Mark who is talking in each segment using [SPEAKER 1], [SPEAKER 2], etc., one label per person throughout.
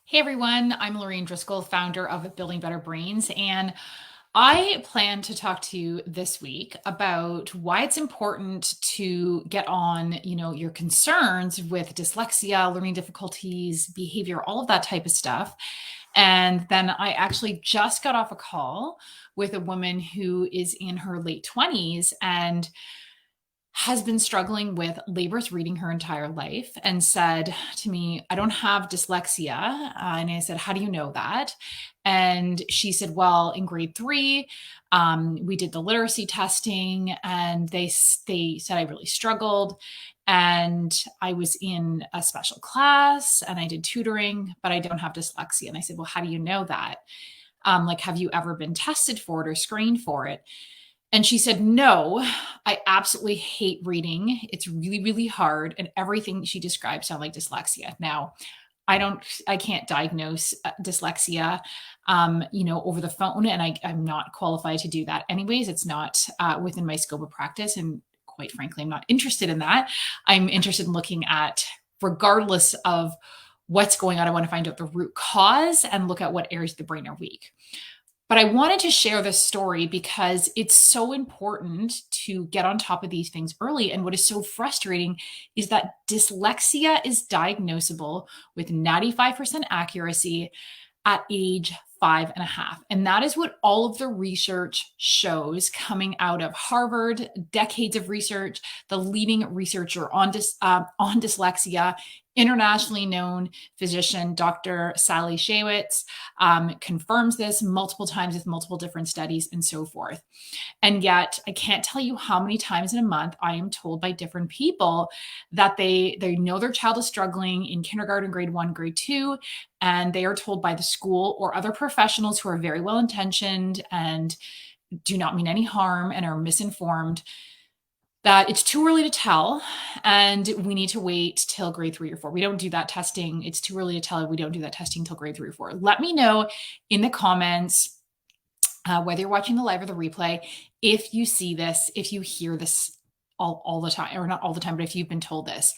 [SPEAKER 1] Hey everyone, I'm Lorraine Driscoll, founder of Building Better Brains, and I plan to talk to you this week about why it's important to get on, your concerns with dyslexia, learning difficulties, behavior, all of that type of stuff. And then I actually just got off a call with a woman who is in her late 20s and has been struggling with labors reading her entire life and said to me, I don't have dyslexia. And I said, how do you know that? And she said, well, in grade three, we did the literacy testing and they said I really struggled. And I was in a special class and I did tutoring, but I don't have dyslexia. And I said, well, how do you know that? Like, have you ever been tested for it or screened for it? And she said, no, I absolutely hate reading. It's really, really hard. And everything she described sounded like dyslexia. Now, I can't diagnose dyslexia, over the phone. And I'm not qualified to do that anyways. It's not within my scope of practice. And quite frankly, I'm not interested in that. I'm interested in looking at, regardless of what's going on, I want to find out the root cause and look at what areas of the brain are weak. But I wanted to share this story because it's so important to get on top of these things early. And what is so frustrating is that dyslexia is diagnosable with 95% accuracy at age 5.5. And that is what all of the research shows coming out of Harvard, decades of research. The leading researcher on dyslexia, internationally known physician, Dr. Sally Shawitz, confirms this multiple times with multiple different studies and so forth. And yet, I can't tell you how many times in a month I am told by different people that they know their child is struggling in kindergarten, grade 1, grade 2, and they are told by the school or other professionals who are very well intentioned and do not mean any harm and are misinformed that it's too early to tell and we need to wait till grade 3 or 4. We don't do that testing. It's too early to tell. We don't do that testing until grade 3 or 4. Let me know in the comments, whether you're watching the live or the replay, if you see this, if you hear this all the time, or not all the time, but if you've been told this.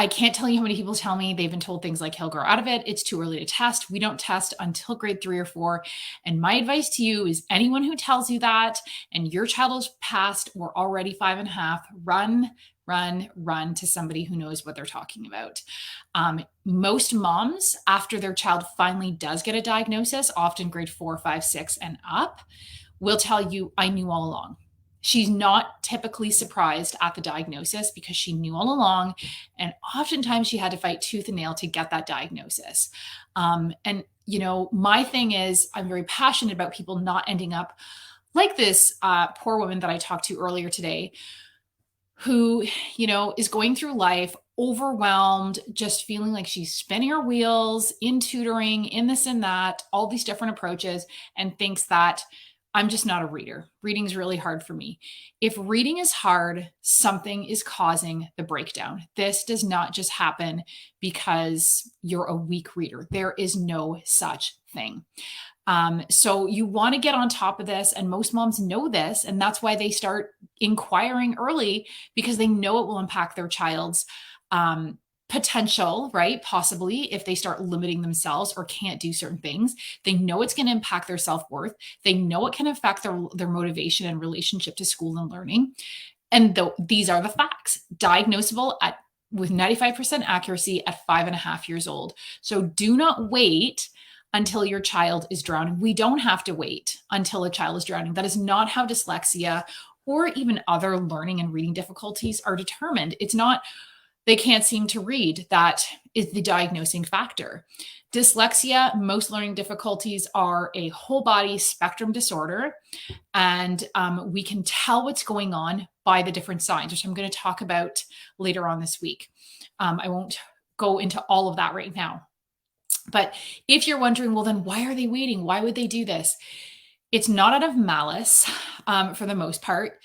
[SPEAKER 1] I can't tell you how many people tell me they've been told things like he'll grow out of it. It's too early to test. We don't test until grade 3 or 4. And my advice to you is anyone who tells you that and your child is past or already 5.5, run to somebody who knows what they're talking about. Most moms, after their child finally does get a diagnosis, often grade 4, 5, 6, and up, will tell you, I knew all along. She's not typically surprised at the diagnosis because she knew all along. And oftentimes she had to fight tooth and nail to get that diagnosis. My thing is, I'm very passionate about people not ending up like this poor woman that I talked to earlier today, who, is going through life overwhelmed, just feeling like she's spinning her wheels in tutoring, in this and that, all these different approaches, and thinks that I'm just not a reader. Reading's really hard for me. If reading is hard, something is causing the breakdown. This does not just happen because you're a weak reader. There is no such thing. So you want to get on top of this, and most moms know this, and that's why they start inquiring early, because they know it will impact their child's potential, right? Possibly if they start limiting themselves or can't do certain things. They know it's going to impact their self-worth. They know it can affect their motivation and relationship to school and learning. And these are the facts. Diagnosable with 95% accuracy at 5.5 years old. So do not wait until your child is drowning. We don't have to wait until a child is drowning. That is not how dyslexia or even other learning and reading difficulties are determined. It's not they can't seem to read. That is the diagnosing factor. Dyslexia, most learning difficulties are a whole body spectrum disorder. And we can tell what's going on by the different signs, which I'm going to talk about later on this week. I won't go into all of that right now. But if you're wondering, well, then why are they waiting? Why would they do this? It's not out of malice for the most part.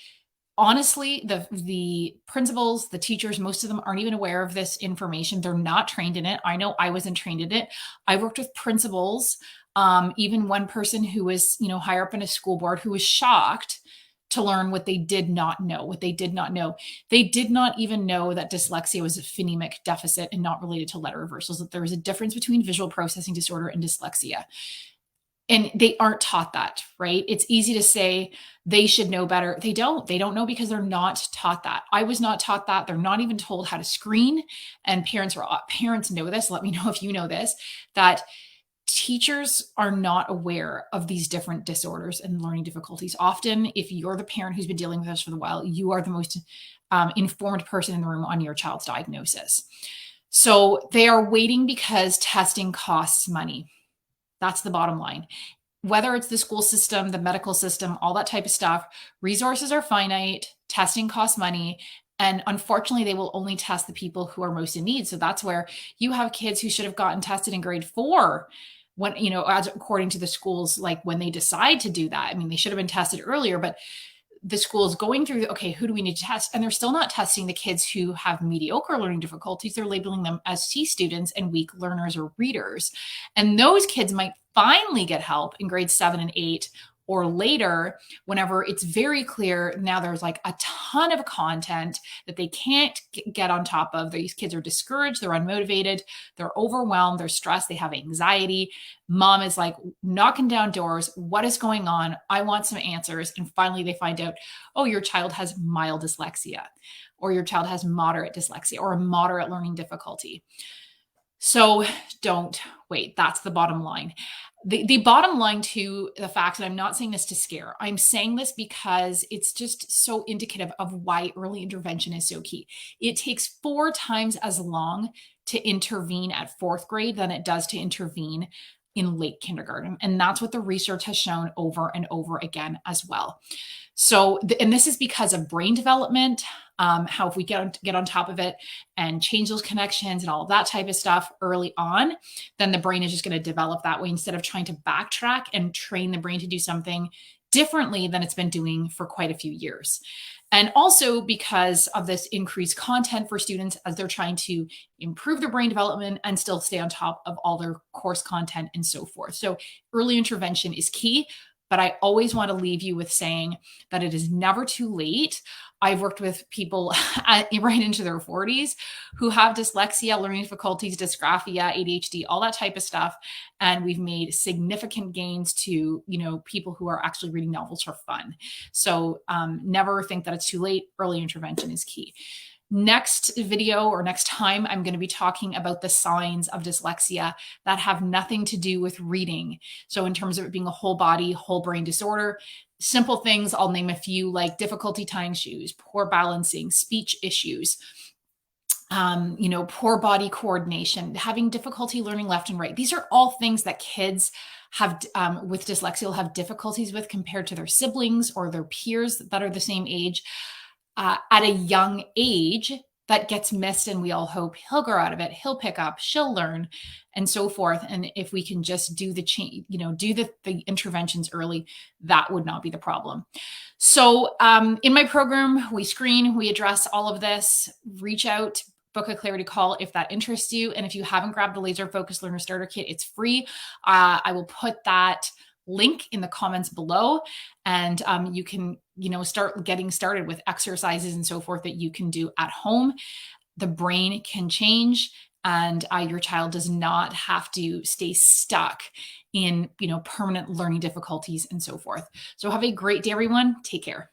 [SPEAKER 1] Honestly, the principals, the teachers, most of them aren't even aware of this information. They're not trained in it. I know I wasn't trained in it. I worked with principals, even one person who was, higher up in a school board, who was shocked to learn what they did not know. They did not even know that dyslexia was a phonemic deficit and not related to letter reversals, that there was a difference between visual processing disorder and dyslexia. And they aren't taught that, right? It's easy to say they should know better. They don't. They don't know because they're not taught that. I was not taught that. They're not even told how to screen. And parents know this. Let me know if you know this, that teachers are not aware of these different disorders and learning difficulties. Often, if you're the parent who's been dealing with this for a while, you are the most informed person in the room on your child's diagnosis. So they are waiting because testing costs money. That's the bottom line. Whether it's the school system, the medical system, all that type of stuff, resources are finite, testing costs money, and unfortunately, they will only test the people who are most in need. So that's where you have kids who should have gotten tested in grade 4 when, as according to the schools, like when they decide to do that. I mean, they should have been tested earlier, but the school is going through, okay, who do we need to test? And they're still not testing the kids who have mediocre learning difficulties. They're labeling them as C students and weak learners or readers. And those kids might finally get help in grades 7 and 8 or later, whenever it's very clear now there's like a ton of content that they can't get on top of. These kids are discouraged, they're unmotivated, they're overwhelmed, they're stressed, they have anxiety. Mom is like knocking down doors. What is going on? I want some answers. And finally they find out, oh, your child has mild dyslexia, or your child has moderate dyslexia, or a moderate learning difficulty. So don't wait. That's the bottom line. The bottom line to the fact, and I'm not saying this to scare, I'm saying this because it's just so indicative of why early intervention is so key. It takes 4 times as long to intervene at 4th grade than it does to intervene in late kindergarten. And that's what the research has shown over and over again as well. So, and this is because of brain development, how if we get on top of it and change those connections and all of that type of stuff early on, then the brain is just going to develop that way instead of trying to backtrack and train the brain to do something differently than it's been doing for quite a few years. And also because of this increased content for students as they're trying to improve their brain development and still stay on top of all their course content and so forth. So early intervention is key. But I always want to leave you with saying that it is never too late. I've worked with people right into their 40s who have dyslexia, learning difficulties, dysgraphia, ADHD, all that type of stuff. And we've made significant gains to, people who are actually reading novels for fun. So never think that it's too late. Early intervention is key. Next video or next time, I'm going to be talking about the signs of dyslexia that have nothing to do with reading. So in terms of it being a whole body, whole brain disorder, simple things, I'll name a few, like difficulty tying shoes, poor balancing, speech issues, poor body coordination, having difficulty learning left and right. These are all things that kids have with dyslexia will have difficulties with compared to their siblings or their peers that are the same age. At a young age that gets missed, and we all hope he'll grow out of it, he'll pick up, she'll learn, and so forth. And if we can just do the change, do the interventions early, that would not be the problem. So in my program, we screen, we address all of this. Reach out, book a clarity call if that interests you. And if you haven't grabbed the Laser Focus Learner Starter Kit, it's free. I will put that link in the comments below, and you can start getting started with exercises and so forth that you can do at home. The brain can change, and your child does not have to stay stuck in permanent learning difficulties and so forth. So have a great day, everyone. Take care.